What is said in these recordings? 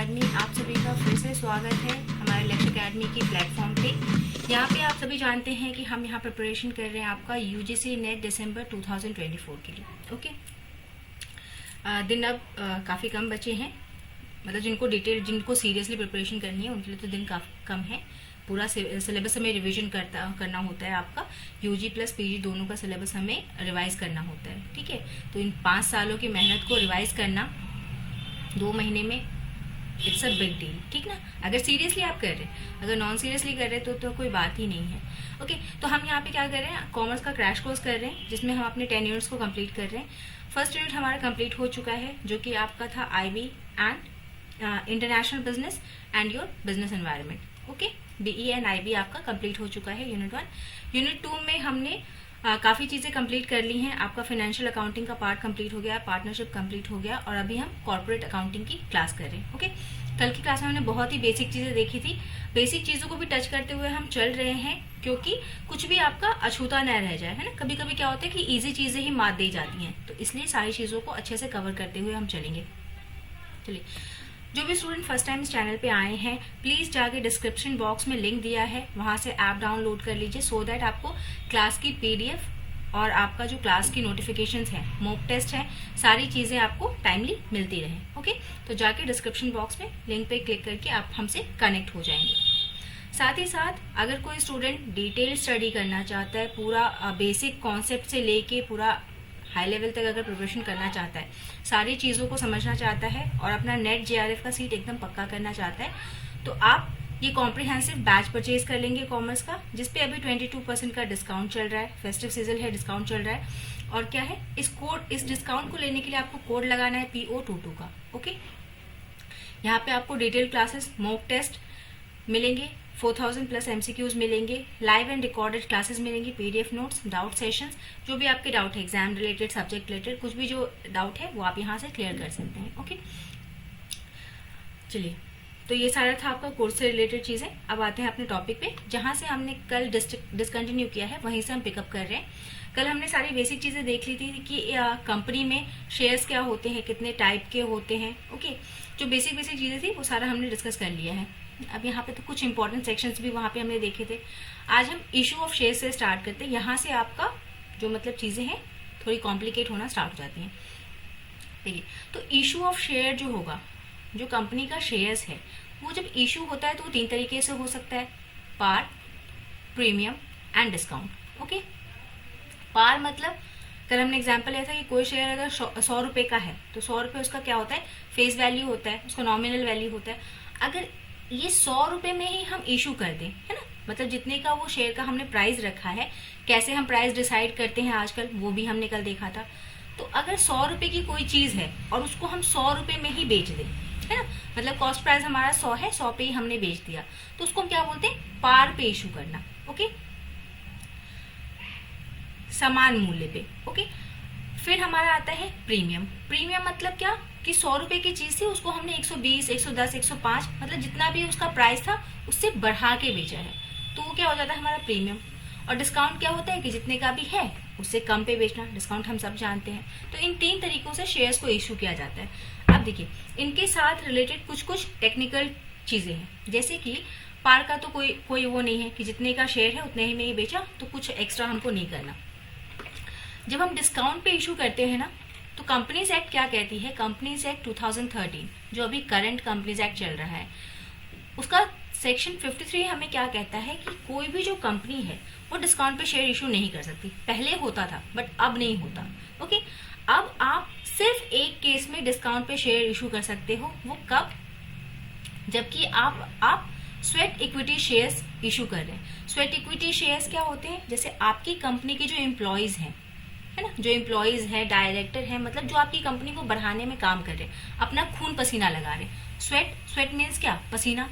Academy आप सभी का फिर से स्वागत है हमारे लक्ष्य एकेडमी की प्लेटफॉर्म पे। यहाँ पे आप सभी जानते हैं कि हम यहाँ प्रिपरेशन कर रहे हैं आपका यूजीसी नेट दिसंबर 2024 के लिए। ओके, दिन अब काफ़ी कम बचे हैं, मतलब जिनको सीरियसली प्रिपरेशन करनी है उनके लिए तो दिन काफ़ी कम है। पूरा सिलेबस हमें रिवीजन करना होता है, आपका यूजी प्लस पीजी दोनों का सिलेबस हमें रिवाइज करना होता है। ठीक है, तो इन 5 सालों की मेहनत को रिवाइज करना 2 महीने में इट्स अ बिग डील। ठीक ना, अगर सीरियसली आप कर रहे हैं, अगर नॉन सीरियसली कर रहे हैं तो कोई बात ही नहीं है। ओके, तो हम यहाँ पे क्या कर रहे हैं, कॉमर्स का क्रैश कोर्स कर रहे हैं जिसमें हम अपने 10 यूनिट्स को कंप्लीट कर रहे हैं। फर्स्ट यूनिट हमारा कंप्लीट हो चुका है जो कि आपका था IB and international business and your business environment. Okay, BE and IB आपका कंप्लीट हो चुका है यूनिट 1। यूनिट 2 में हमने काफ़ी चीज़ें कंप्लीट कर ली हैं। आपका फाइनेंशियल अकाउंटिंग का पार्ट कंप्लीट हो गया, पार्टनरशिप कंप्लीट हो गया और अभी हम कॉर्पोरेट अकाउंटिंग की क्लास कर रहे हैं। ओके, कल की क्लास में हमने बहुत ही बेसिक चीज़ें देखी थी। बेसिक चीज़ों को भी टच करते हुए हम चल रहे हैं क्योंकि कुछ भी आपका अछूता न रह जाए, है ना। कभी कभी क्या होता है कि ईजी चीज़ें ही मात दी जाती हैं, तो इसलिए सारी चीज़ों को अच्छे से कवर करते हुए हम चलेंगे। चलिए, जो भी स्टूडेंट फर्स्ट टाइम इस चैनल पे आए हैं प्लीज़ जाके डिस्क्रिप्शन बॉक्स में लिंक दिया है, वहाँ से ऐप डाउनलोड कर लीजिए सो दैट आपको क्लास की PDF और आपका जो क्लास की नोटिफिकेशंस हैं, मॉक टेस्ट है, सारी चीज़ें आपको टाइमली मिलती रहें। ओके, तो जाके डिस्क्रिप्शन बॉक्स में लिंक पे क्लिक करके आप हमसे कनेक्ट हो जाएंगे। साथ ही साथ अगर कोई स्टूडेंट डिटेल स्टडी करना चाहता है, पूरा बेसिक कॉन्सेप्ट से लेके पूरा हाई लेवल तक अगर प्रिपरेशन करना चाहता है, सारी चीज़ों को समझना चाहता है और अपना नेट JRF का सीट एकदम पक्का करना चाहता है, तो आप ये कॉम्प्रिहेंसिव बैच परचेज कर लेंगे कॉमर्स का, जिसपे अभी 22% का डिस्काउंट चल रहा है। फेस्टिव सीजन है, डिस्काउंट चल रहा है। और क्या है, इस डिस्काउंट को लेने के लिए आपको कोड लगाना है PO22 का। ओके, यहाँ पे आपको डिटेल क्लासेस, मॉक टेस्ट मिलेंगे, 4000 प्लस MCQs मिलेंगे, लाइव एंड रिकॉर्डेड क्लासेस मिलेंगी, PDF नोट्स, डाउट सेशंस, जो भी आपके डाउट है एग्जाम रिलेटेड, सब्जेक्ट रिलेटेड, कुछ भी जो डाउट है वो आप यहाँ से क्लियर कर सकते हैं। ओके, चलिए, तो ये सारा था आपका कोर्स से रिलेटेड चीज़ें। अब आते हैं अपने टॉपिक पे, जहाँ से हमने कल डिसकंटिन्यू किया है वहीं से हम पिकअप कर रहे हैं। कल हमने सारी बेसिक चीज़ें देख ली थी कि कंपनी में शेयर्स क्या होते हैं, कितने टाइप के होते हैं। ओके, जो बेसिक चीज़ें थी वो सारा हमने डिस्कस कर लिया है। अब यहाँ पे तो कुछ इंपॉर्टेंट सेक्शंस भी वहाँ पे हमने देखे थे। आज हम इशू ऑफ शेयर से स्टार्ट करते हैं। यहाँ से आपका जो मतलब चीज़ें हैं थोड़ी कॉम्प्लिकेट होना स्टार्ट हो जाती हैं। देखिए, तो इशू ऑफ शेयर जो होगा, जो कंपनी का शेयर्स है, वो जब इशू होता है तो वो 3 तरीके से हो सकता है, पार, प्रीमियम एंड डिस्काउंट। ओके, पार मतलब कल हमने एग्जाम्पल लिया था कि कोई शेयर अगर 100 रुपये का है तो 100 रुपये उसका क्या होता है, फेस वैल्यू होता है, उसका नॉमिनल वैल्यू होता है। अगर ये 100 रुपये में ही हम इशू कर दें, है ना, मतलब जितने का वो शेयर का हमने प्राइस रखा है, कैसे हम प्राइस डिसाइड करते हैं आजकल, वो भी हमने कल देखा था। तो अगर 100 रुपये की कोई चीज़ है और उसको हम 100 रुपये में ही बेच दें, है ना, मतलब कॉस्ट प्राइस हमारा 100 है, 100 पे ही हमने बेच दिया, तो उसको हम क्या बोलते हैं, पार पे इशू करना। ओके, समान मूल्य पे। ओके, फिर हमारा आता है प्रीमियम। प्रीमियम मतलब क्या कि 100 रुपये की चीज थी, उसको हमने 120, 110, 105, मतलब जितना भी उसका प्राइस था उससे बढ़ा के बेचा है, तो वो क्या हो जाता है हमारा प्रीमियम। और डिस्काउंट क्या होता है कि जितने का भी है उससे कम पे बेचना, डिस्काउंट हम सब जानते हैं। तो इन 3 तरीकों से शेयर्स को इशू किया जाता है। अब देखिए, इनके साथ रिलेटेड कुछ टेक्निकल चीजें हैं, जैसे कि पार का तो कोई वो नहीं है कि जितने का शेयर है उतने ही में ही बेचा, तो कुछ एक्स्ट्रा हमको नहीं करना। जब हम डिस्काउंट पे इशू करते हैं ना, तो कंपनीज एक्ट क्या कहती है, कंपनीज एक्ट 2013 जो अभी करंट कंपनीज एक्ट चल रहा है, उसका सेक्शन 53 हमें क्या कहता है कि कोई भी जो कंपनी है वो डिस्काउंट पे शेयर इशू नहीं कर सकती। पहले होता था बट अब नहीं होता। ओके, अब आप सिर्फ एक केस में डिस्काउंट पे शेयर इशू कर सकते हो, वो कब, जबकि आप स्वेट इक्विटी शेयर्स इशू कर रहे हैं। स्वेट इक्विटी शेयर्स क्या होते हैं, जैसे आपकी कंपनी के जो एम्प्लॉयज हैं, है ना, जो एम्प्लॉयज हैं, डायरेक्टर हैं, मतलब जो आपकी कंपनी को बढ़ाने में काम कर रहे हैं, अपना खून पसीना लगा रहे हैं। स्वेट मीन्स क्या, पसीना।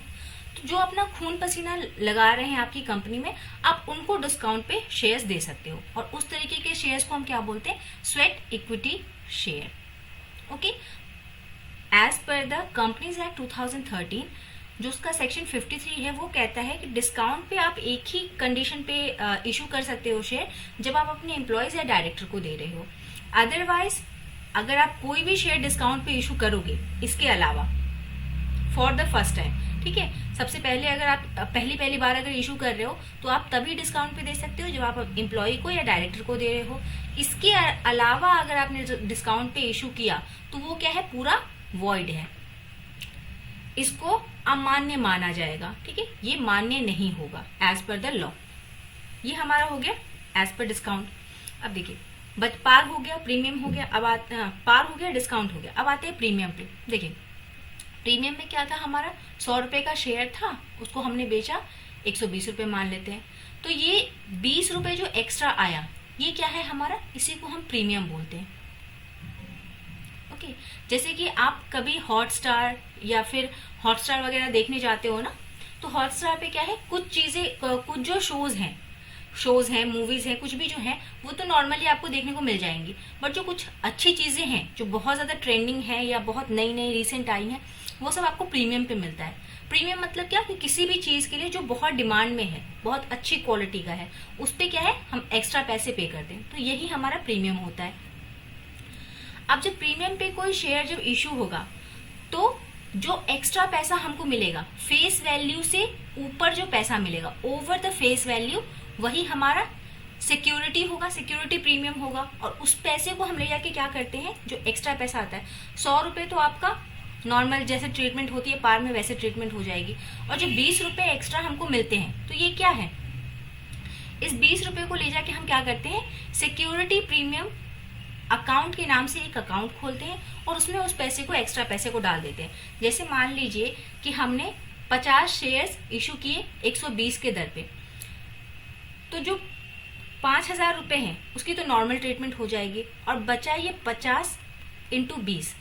तो जो अपना खून पसीना लगा रहे हैं आपकी कंपनी में, आप उनको डिस्काउंट पे शेयर्स दे सकते हो, और उस तरीके के शेयर्स को हम क्या बोलते हैं, sweat equity share. Okay, as per the companies act 2013 जो उसका सेक्शन 53 है, वो कहता है कि डिस्काउंट पे आप एक ही कंडीशन पे इशू कर सकते हो शेयर, जब आप अपने एम्प्लॉयज या डायरेक्टर को दे रहे हो। अदरवाइज अगर आप कोई भी शेयर डिस्काउंट पे इशू करोगे इसके अलावा, फॉर द फर्स्ट टाइम, ठीक है। सबसे पहले अगर आप पहली बार अगर इशू कर रहे हो तो आप तभी डिस्काउंट पे दे सकते हो जब आप एम्प्लॉय को या डायरेक्टर को दे रहे हो। इसके अलावा अगर आपने डिस्काउंट पे इशू किया तो वो क्या है, पूरा वॉइड है, इसको अमान्य माना जाएगा, ठीक है, ये मान्य नहीं होगा एज पर द लॉ। ये हमारा हो गया एज पर डिस्काउंट। अब देखिए, बट पार हो गया, प्रीमियम हो गया, अब पार हो गया, डिस्काउंट हो गया। अब आते हैं प्रीमियम पे। देखिए प्रीमियम में क्या था, हमारा 100 रुपए का शेयर था, उसको हमने बेचा 120 रुपए मान लेते हैं, तो ये 20 रुपए जो एक्स्ट्रा आया ये क्या है हमारा, इसी को हम प्रीमियम बोलते हैं। ओके, जैसे कि आप कभी हॉटस्टार या फिर हॉटस्टार वगैरह देखने जाते हो ना, तो हॉटस्टार पे क्या है, कुछ चीजें, कुछ जो शोज हैं, मूवीज हैं, कुछ भी जो है वो तो नॉर्मली आपको देखने को मिल जाएंगी, बट जो कुछ अच्छी चीजें हैं जो बहुत ज्यादा ट्रेंडिंग है या बहुत नई नई रिसेंट आई हैं, वो सब आपको प्रीमियम पे मिलता है। प्रीमियम मतलब क्या, कि किसी भी चीज के लिए जो बहुत डिमांड में है, बहुत अच्छी क्वालिटी का है, उस पे क्या है, हम एक्स्ट्रा पैसे पे करते हैं, तो यही हमारा प्रीमियम होता है। अब जब प्रीमियम पे कोई शेयर जब इशू होगा तो जो एक्स्ट्रा पैसा हमको मिलेगा, फेस वैल्यू से ऊपर जो पैसा मिलेगा, ओवर द फेस वैल्यू, वही हमारा सिक्योरिटी होगा, सिक्योरिटी प्रीमियम होगा। और उस पैसे को हम ले जाके क्या करते हैं, जो एक्स्ट्रा पैसा आता है, 100 रुपए तो आपका नॉर्मल जैसे ट्रीटमेंट होती है पार में, वैसे ट्रीटमेंट हो जाएगी, और जो 20 रुपए एक्स्ट्रा हमको मिलते हैं, तो ये क्या है, इस 20 रुपए को ले जाके हम क्या करते हैं, सिक्योरिटी प्रीमियम अकाउंट के नाम से एक अकाउंट खोलते हैं और उसमें उस पैसे को, एक्स्ट्रा पैसे को डाल देते हैं। जैसे मान लीजिए कि हमने 50 शेयर्स इशू किए 120 के दर पे, तो जो 5000 रुपए हैं उसकी तो नॉर्मल ट्रीटमेंट हो जाएगी, और बचा ये 50 इंटू 20,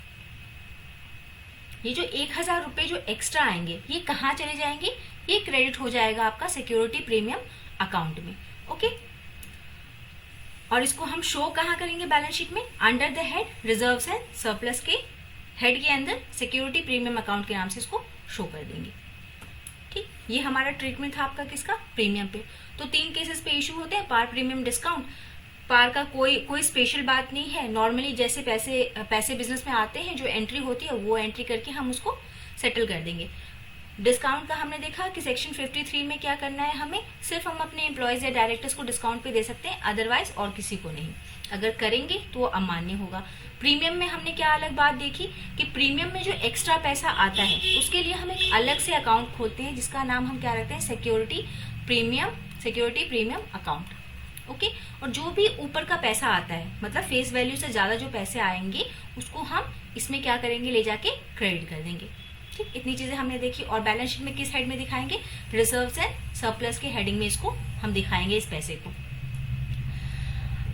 ये जो 1000 रुपए जो एक्स्ट्रा आएंगे ये कहाँ चले जाएंगे, ये क्रेडिट हो जाएगा आपका सिक्योरिटी प्रीमियम अकाउंट में। ओके, और इसको हम शो कहाँ करेंगे, बैलेंस शीट में, under the head reserves and surplus के हेड के अंदर सिक्योरिटी प्रीमियम अकाउंट के नाम से इसको शो कर देंगे। ठीक, ये हमारा ट्रीटमेंट था आपका किसका, प्रीमियम पे। तो 3 केसेस पे इशू होते हैं, पार, प्रीमियम, डिस्काउंट। पार का कोई स्पेशल बात नहीं है, नॉर्मली जैसे पैसे बिजनेस में आते हैं, जो एंट्री होती है वो एंट्री करके हम उसको सेटल कर देंगे। डिस्काउंट का हमने देखा कि सेक्शन 53 में क्या करना है, हमें सिर्फ हम अपने एम्प्लॉयज या डायरेक्टर्स को डिस्काउंट पे दे सकते हैं, अदरवाइज और किसी को नहीं। अगर करेंगे तो वो अमान्य होगा। प्रीमियम में हमने क्या अलग बात देखी कि प्रीमियम में जो एक्स्ट्रा पैसा आता है उसके लिए हम एक अलग से अकाउंट खोलते हैं, जिसका नाम हम क्या रखते हैं, सिक्योरिटी प्रीमियम अकाउंट। ओके, और जो भी ऊपर का पैसा आता है, मतलब फेस वैल्यू से ज्यादा जो पैसे आएंगे उसको हम इसमें क्या करेंगे, ले जाके क्रेडिट कर देंगे। ठीक, इतनी चीजें हमने देखी। और बैलेंस शीट में किस हेड में दिखाएंगे, रिजर्व्स एंड सरप्लस के हेडिंग में इसको हम दिखाएंगे, इस पैसे को।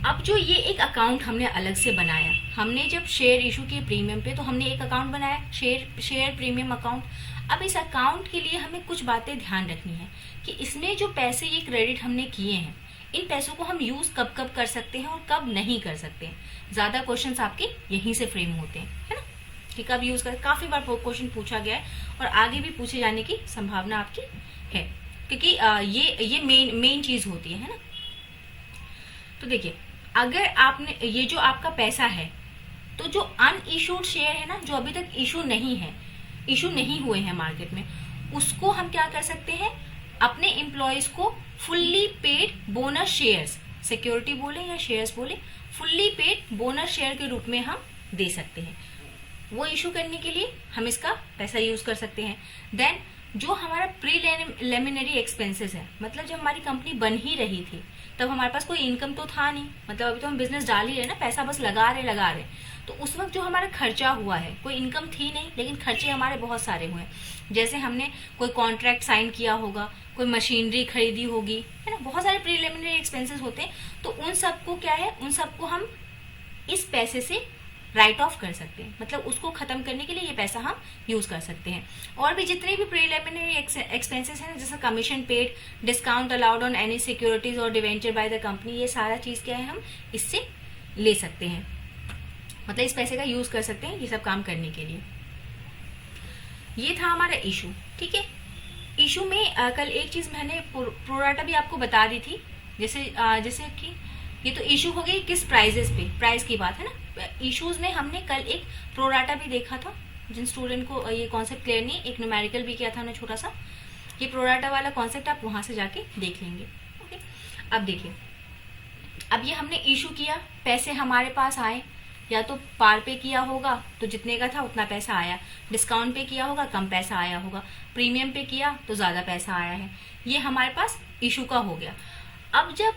अब जो ये एक अकाउंट हमने अलग से बनाया, हमने जब शेयर इशू किए प्रीमियम पे तो हमने एक अकाउंट बनाया, शेयर प्रीमियम अकाउंट। अब इस अकाउंट के लिए हमें कुछ बातें ध्यान रखनी है कि इसमें जो पैसे ये क्रेडिट हमने किए हैं, इन पैसों को हम यूज कब कब कर सकते हैं और कब नहीं कर सकते हैं। ज्यादा क्वेश्चंस आपके यहीं से फ्रेम होते हैं, है ना, कि कब यूज कर। काफी बार क्वेश्चन पूछा गया है और आगे भी पूछे जाने की संभावना आपकी है, क्योंकि ये मेन चीज होती है ना। तो देखिए, अगर आपने ये जो आपका पैसा है, तो जो अनइशूड शेयर है ना, जो अभी तक इशू नहीं हुए हैं मार्केट में, उसको हम क्या कर सकते हैं, अपने एम्प्लॉयज को fully paid bonus shares, security बोले या शेयर्स बोले, फुल्ली पेड बोनस शेयर के रूप में हम दे सकते हैं। वो इशू करने के लिए हम इसका पैसा यूज कर सकते हैं। देन जो हमारा प्रीलिमिनरी एक्सपेंसेस है, मतलब जब हमारी कंपनी बन ही रही थी तब हमारे पास कोई इनकम तो था नहीं, मतलब अभी तो हम बिजनेस डाल ही रहे ना, पैसा बस लगा रहे, तो उस वक्त जो हमारा खर्चा हुआ है, कोई इनकम थी नहीं लेकिन खर्चे हमारे बहुत सारे हुए। जैसे हमने कोई कॉन्ट्रैक्ट साइन किया होगा, कोई मशीनरी खरीदी होगी, है ना, बहुत सारे प्रीलिमिनरी एक्सपेंसेस होते हैं। तो उन सबको क्या है, उन सबको हम इस पैसे से राइट ऑफ कर सकते हैं, मतलब उसको खत्म करने के लिए ये पैसा हम यूज कर सकते हैं। और भी जितने भी प्रीलिमिनरी एक्सपेंसेस हैं, जैसे commission paid, discount allowed on any securities और डिवेंचर बाय द कंपनी, ये सारा चीज क्या है, हम इससे ले सकते हैं, मतलब इस पैसे का यूज कर सकते हैं ये सब काम करने के लिए। ये था हमारा इशू। ठीक है, इशू में कल एक चीज मैंने प्रोराटा भी आपको बता दी थी, जैसे कि ये तो इशू हो गई किस प्राइजेस पे, प्राइस की बात है ना। इश्यूज में हमने कल एक प्रोराटा भी देखा था, जिन स्टूडेंट को ये कॉन्सेप्ट क्लियर नहीं, एक न्यूमेरिकल भी किया था हमने छोटा सा, ये प्रोराटा वाला कॉन्सेप्ट आप वहां से जाके देख लेंगे। ओके, अब देखिए, अब ये हमने इशू किया, पैसे हमारे पास आए, या तो पार पे किया होगा तो जितने का था उतना पैसा आया, डिस्काउंट पे किया होगा कम पैसा आया होगा, प्रीमियम पे किया तो ज्यादा पैसा आया है, ये हमारे पास इशू का हो गया। अब जब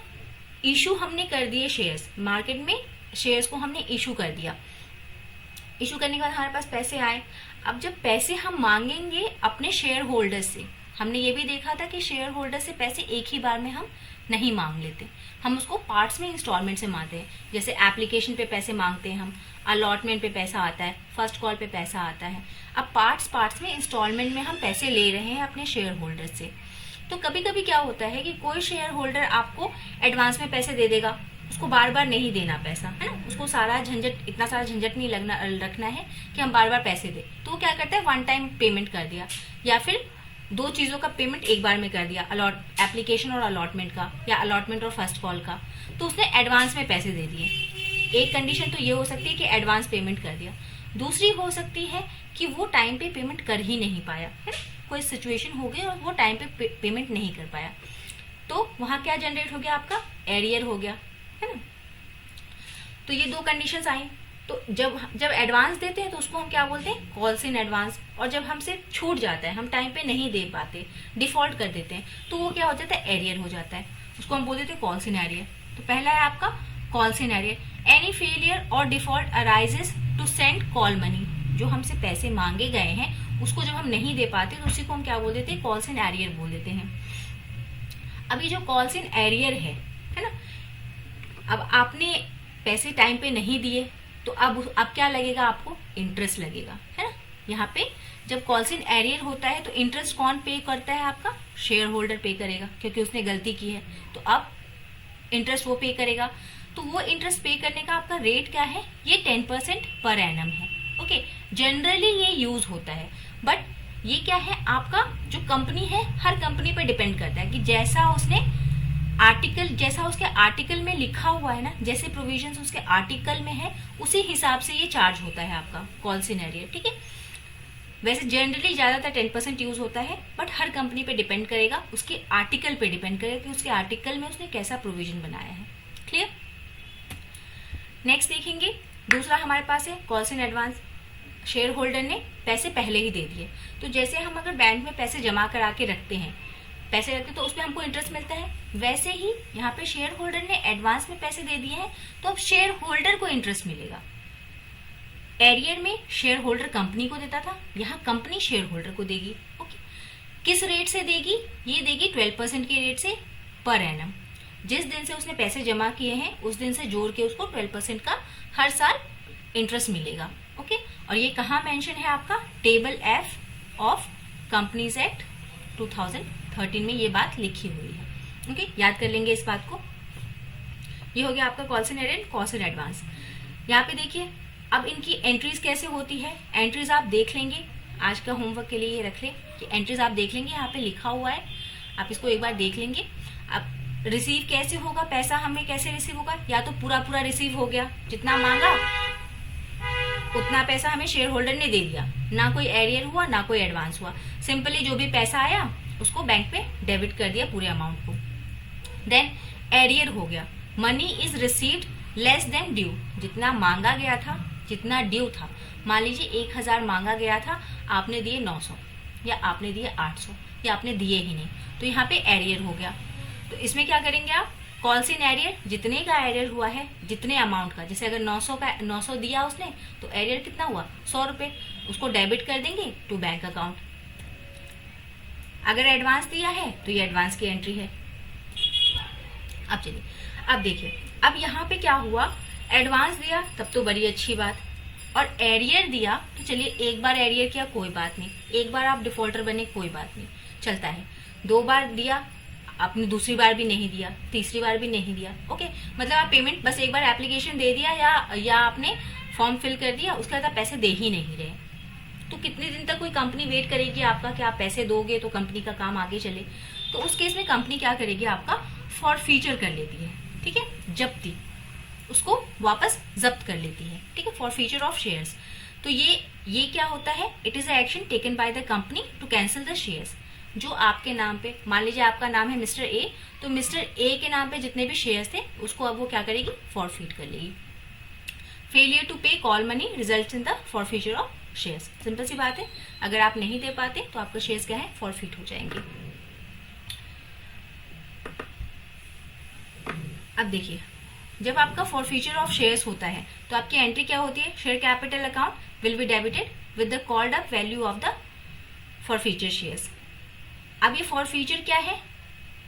इशू हमने कर दिए शेयर्स, मार्केट में शेयर्स को हमने इशू कर दिया, इशू करने के बाद हमारे पास पैसे आए। अब जब पैसे हम मांगेंगे अपने शेयर होल्डर से, हमने ये भी देखा था कि शेयर होल्डर से पैसे एक ही बार में हम नहीं मांग लेते, हम उसको पार्ट्स में इंस्टॉलमेंट से मांगते हैं। जैसे एप्लीकेशन पे पैसे मांगते हैं हम, अलॉटमेंट पे पैसा आता है, फर्स्ट कॉल पे पैसा आता है। अब पार्ट्स में इंस्टॉलमेंट में हम पैसे ले रहे हैं अपने शेयर होल्डर से। तो कभी कभी क्या होता है कि कोई शेयर होल्डर आपको एडवांस में पैसे दे देगा, उसको बार बार नहीं देना पैसा, है ना, उसको सारा झंझट, इतना सारा झंझट नहीं रखना है कि हम बार बार पैसे दें। तो वो क्या करता है, वन टाइम पेमेंट कर दिया, या फिर दो चीजों का पेमेंट एक बार में कर दिया, एप्लीकेशन और अलॉटमेंट का, या अलॉटमेंट और फर्स्ट कॉल का, तो उसने एडवांस में पैसे दे दिए। एक कंडीशन तो ये हो सकती है कि एडवांस पेमेंट कर दिया, दूसरी हो सकती है कि वो टाइम पे पेमेंट कर ही नहीं पाया, है ना, कोई सिचुएशन हो गई और वो टाइम पे पेमेंट नहीं कर पाया, तो वहां क्या जनरेट हो गया, आपका एरियर हो गया, है ना। तो ये दो कंडीशंस आई। तो जब एडवांस देते हैं तो उसको हम क्या बोलते हैं, कॉल्स इन एडवांस। और जब हमसे छूट जाता है, हम टाइम पे नहीं दे पाते, डिफॉल्ट कर देते हैं, तो वो क्या हो जाता है, एरियर हो जाता है, उसको हम बोल देते हैं कॉल्स इन एरियर। तो पहला है आपका calls in arrear, any failure और default arises to send call money. जो हमसे पैसे मांगे गए हैं उसको जब हम नहीं दे पाते तो उसी को हम क्या बोल देते हैं, कॉल्स इन एरियर बोल देते हैं। अभी जो कॉल्स इन एरियर है ना, अब आपने पैसे टाइम पे नहीं दिए तो अब क्या लगेगा, आपको इंटरेस्ट लगेगा, है ना। यहाँ पे जब कॉल्स इन एरियर होता है तो इंटरेस्ट कौन पे करता है, आपका शेयर होल्डर पे करेगा, क्योंकि उसने गलती की है, तो अब इंटरेस्ट वो पे करेगा। तो वो इंटरेस्ट पे करने का आपका रेट क्या है, ये 10% पर एनम है। ओके, जनरली ये यूज होता है, बट ये क्या है, आपका जो कंपनी है, हर कंपनी पे डिपेंड करता है कि जैसा उसने आर्टिकल, जैसा उसके आर्टिकल में लिखा हुआ है ना, जैसे प्रोविजंस उसके आर्टिकल में है, उसी हिसाब से ये चार्ज होता है आपका कॉल्स इन एरियर। ठीक है, वैसे जनरली ज्यादातर 10% यूज होता है, बट हर कंपनी पे डिपेंड करेगा, उसके आर्टिकल पे डिपेंड करेगा कि उसके आर्टिकल में उसने कैसा प्रोविजन बनाया है। क्लियर। नेक्स्ट देखेंगे, दूसरा हमारे पास है calls in advance. Share holder ने पैसे पहले ही दे दिए, तो जैसे हम अगर बैंक में पैसे जमा करा के रखते हैं, पैसे रखते तो उसमें हमको इंटरेस्ट मिलता है, वैसे ही यहाँ पे शेयर होल्डर ने एडवांस में पैसे दे दिए हैं, तो अब शेयर होल्डर को इंटरेस्ट मिलेगा। एरियर में शेयर होल्डर कंपनी को देता था, यहाँ कंपनी शेयर होल्डर को देगी। ओके, किस रेट से देगी, ये देगी 12% के रेट से पर एनम। जिस दिन से उसने पैसे जमा किए हैं उस दिन से जोड़ के उसको 12% का हर साल इंटरेस्ट मिलेगा। ओके, और ये कहाँ मेंशन है, आपका table F of companies act 2013 में ये बात लिखी हुई है। ओके, याद कर लेंगे इस बात को। ये हो गया आपका calls in arrear, calls in advance. यहाँ पे देखिए, अब इनकी एंट्रीज कैसे होती है, एंट्रीज आप देख लेंगे, आज का होमवर्क के लिए ये रख लें कि एंट्रीज आप देख लेंगे, यहाँ पे लिखा हुआ है, आप इसको एक बार देख लेंगे। अब रिसीव कैसे होगा, पैसा हमें कैसे रिसीव होगा, या तो पूरा पूरा रिसीव हो गया, जितना मांगा उतना पैसा हमें शेयर होल्डर ने दे दिया, ना कोई एरियर हुआ ना कोई एडवांस हुआ, सिंपली जो भी पैसा आया उसको बैंक पे डेबिट कर दिया पूरे अमाउंट को। देन एरियर हो गया, money is received less than due, जितना मांगा गया था, जितना ड्यू था, मान लीजिए 1000 मांगा गया था, आपने दिए 900 या आपने दिए 800 या आपने दिए ही नहीं, तो यहाँ पे एरियर हो गया। तो इसमें क्या करेंगे आप, कॉल्स इन एरियर, जितने का एरियर हुआ है, जितने अमाउंट का, जैसे अगर 900 दिया उसने तो एरियर कितना हुआ 100 रुपए, उसको डेबिट कर देंगे टू बैंक अकाउंट। अगर एडवांस दिया है तो ये एडवांस की एंट्री है। अब चलिए, अब देखिए, अब यहाँ पे क्या हुआ, एडवांस दिया तब तो बड़ी अच्छी बात, और एरियर दिया तो चलिए एक बार एरियर किया कोई बात नहीं, एक बार आप डिफॉल्टर बने कोई बात नहीं, चलता है। 2 बार दिया आपने, दूसरी बार भी नहीं दिया, तीसरी बार भी नहीं दिया, ओके, मतलब आप पेमेंट बस एक बार एप्लीकेशन दे दिया या आपने फॉर्म फिल कर दिया, उसके बाद आप पैसे दे ही नहीं रहे, तो कितने दिन तक कोई कंपनी वेट करेगी आपका कि आप पैसे दोगे तो कंपनी का काम आगे चले। तो उस केस में कंपनी क्या करेगी, आपका फॉरफीचर कर लेती है, ठीक है, जब्ती, उसको वापस जब्त कर लेती है, ठीक है, फॉरफीचर ऑफ शेयर्स। तो ये ये क्या होता है, it is a action taken by the company to cancel the shares. जो आपके नाम पे, मान लीजिए आपका नाम है मिस्टर ए, तो मिस्टर ए के नाम पे जितने भी शेयर्स थे उसको अब वो क्या करेगी, फॉरफीट कर लेगी। Failure to pay call money results in the forfeiture of shares. Simple सी बात है, अगर आप नहीं दे पाते तो आपका शेयर्स क्या है, फॉरफीट हो जाएंगे। अब देखिए, जब आपका फॉरफीचर ऑफ शेयर्स होता है तो आपकी एंट्री क्या होती है, share capital account will be debited with the called up value of the forfeiture shares. अब ये फॉरफीचर क्या है,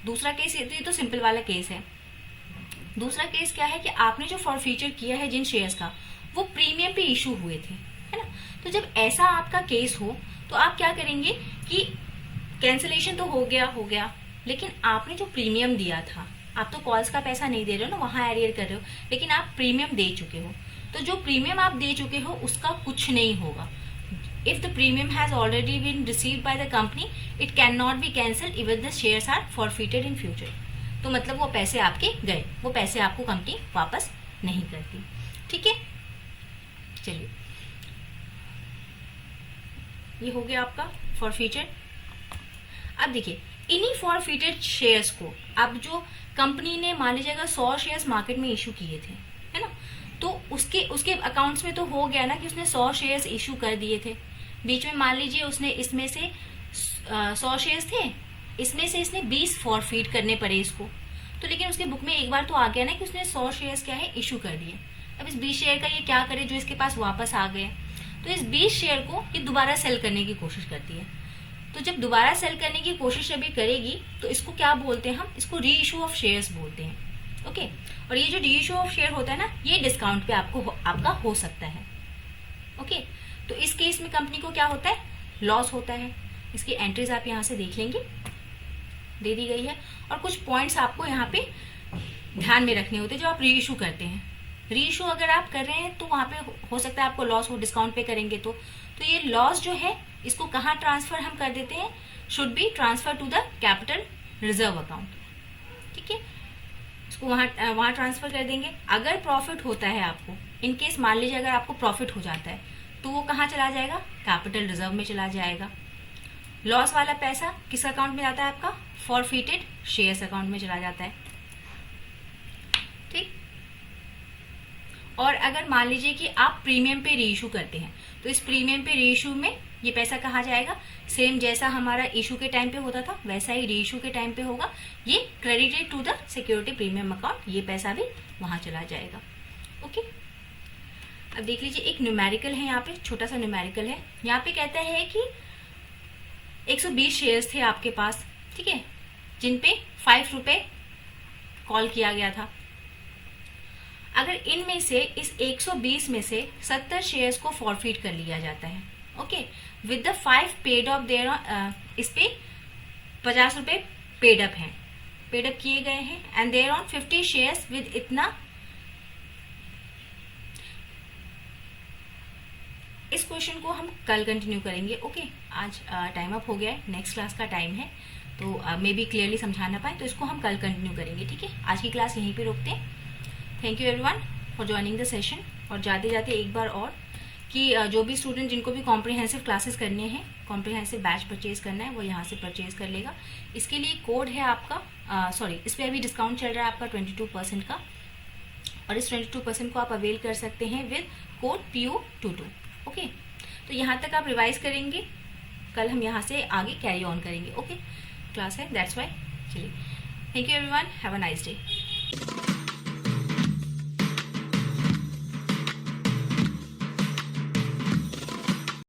दूसरा केस, ये तो सिंपल वाला केस है। दूसरा केस क्या है कि आपने जो फॉरफीचर किया है जिन शेयर्स का, वो प्रीमियम पे इशू हुए थे, है ना। तो जब ऐसा आपका केस हो तो आप क्या करेंगे कि कैंसिलेशन तो हो गया, लेकिन आपने जो प्रीमियम दिया था, आप तो कॉल्स का पैसा नहीं दे रहे हो ना, वहां एरियर कर रहे हो, लेकिन आप प्रीमियम दे चुके हो। तो जो प्रीमियम आप दे चुके हो उसका कुछ नहीं होगा। If the premium has already been received by the company, it can not be cancelled even the shares are forfeited in future. तो मतलब वो पैसे आपके गए, वो पैसे आपको कंपनी वापस नहीं करती। ठीक है, चलिए, ये हो गया आपका फॉरफीचर। अब देखिए, इन्हीं फॉरफीटेड शेयर्स को अब जो कंपनी ने, मान लीजिएगा 100 शेयर्स मार्केट में इशू किए थे, है ना, तो उसके अकाउंट्स में तो हो गया ना कि उसने 100 शेयर्स इशू कर दिए थे। बीच में मान लीजिए उसने इसमें से 100 शेयर्स थे, इसमें से इसने 20 फॉरफीट करने पड़े इसको, तो लेकिन उसके बुक में एक बार तो आ गया ना कि उसने 100 शेयर्स क्या है, इशू कर दिए। अब इस 20 शेयर का ये क्या करे जो इसके पास वापस आ गए, तो इस 20 शेयर को ये दोबारा सेल करने की कोशिश करती है। तो जब दोबारा सेल करने की कोशिश अभी करेगी तो इसको क्या बोलते हैं हम, इसको री इशू ऑफ शेयर्स बोलते हैं। ओके, और ये जो री इशू ऑफ शेयर होता है ना, ये डिस्काउंट पे आपका हो सकता है। ओके, तो इस केस में कंपनी को क्या होता है, लॉस होता है। इसकी एंट्रीज आप यहाँ से देख लेंगे, दे दी गई है, और कुछ पॉइंट्स आपको यहाँ पे ध्यान में रखने होते हैं जो आप री इशू करते हैं। री इशू अगर आप कर रहे हैं तो वहां पे हो सकता है आपको लॉस हो, डिस्काउंट पे करेंगे तो ये लॉस जो है इसको कहाँ ट्रांसफर हम कर देते हैं, should be transfer to the capital reserve account. ठीक है, इसको वहां ट्रांसफर कर देंगे। अगर प्रॉफिट होता है आपको, इन केस मान लीजिए अगर आपको प्रॉफिट हो जाता है तो वो कहाँ चला जाएगा, कैपिटल रिजर्व में चला जाएगा। लॉस वाला पैसा किस अकाउंट में जाता है आपका, फॉरफीटेड शेयर्स अकाउंट में चला जाता है। ठीक, और अगर मान लीजिए कि आप प्रीमियम पे रीइशू करते हैं तो इस प्रीमियम पे रीइशू में ये पैसा कहाँ जाएगा, सेम जैसा हमारा इशू के टाइम पे होता था वैसा ही रीइशू के टाइम पे होगा, ये credited to the security premium account, ये पैसा भी वहां चला जाएगा। ओके, अब देख लीजिए, एक न्यूमेरिकल है यहाँ पे, छोटा सा न्यूमेरिकल है। यहाँ पे कहता है कि 120 शेयर्स थे आपके पास, ठीक है, जिन पे 5 रुपए कॉल किया गया था। अगर इनमें से इस 120 में से 70 शेयर्स को फॉरफीट कर लिया जाता है, okay, with the 5 paid up there, इस पे 50 रुपए पेड अप हैं, पेड अप किए गए हैं, and there on 50 shares with इतना। इस क्वेश्चन को हम कल कंटिन्यू करेंगे। ओके, आज टाइम अप हो गया है, नेक्स्ट क्लास का टाइम है, तो मे बी क्लियरली समझा ना पाए, तो इसको हम कल कंटिन्यू करेंगे। ठीक है, आज की क्लास यहीं पे रोकते हैं। Thank you everyone for joining the session. और जाते जाते एक बार और कि जो भी स्टूडेंट जिनको भी कॉम्प्रिहेंसिव क्लासेस करने हैं, कॉम्प्रिहेंसिव बैच परचेज करना है, वो यहाँ से परचेज कर लेगा। इसके लिए कोड है आपका, इस पर अभी डिस्काउंट चल रहा है आपका 22% का, और इस 22% को आप अवेल कर सकते हैं विद कोड PO22। ओके, तो यहाँ तक आप रिवाइज करेंगे, कल हम यहाँ से आगे कैरी ऑन करेंगे। ओके, क्लास है, दैट्स वाई। चलिए, thank you everyone, have a nice day.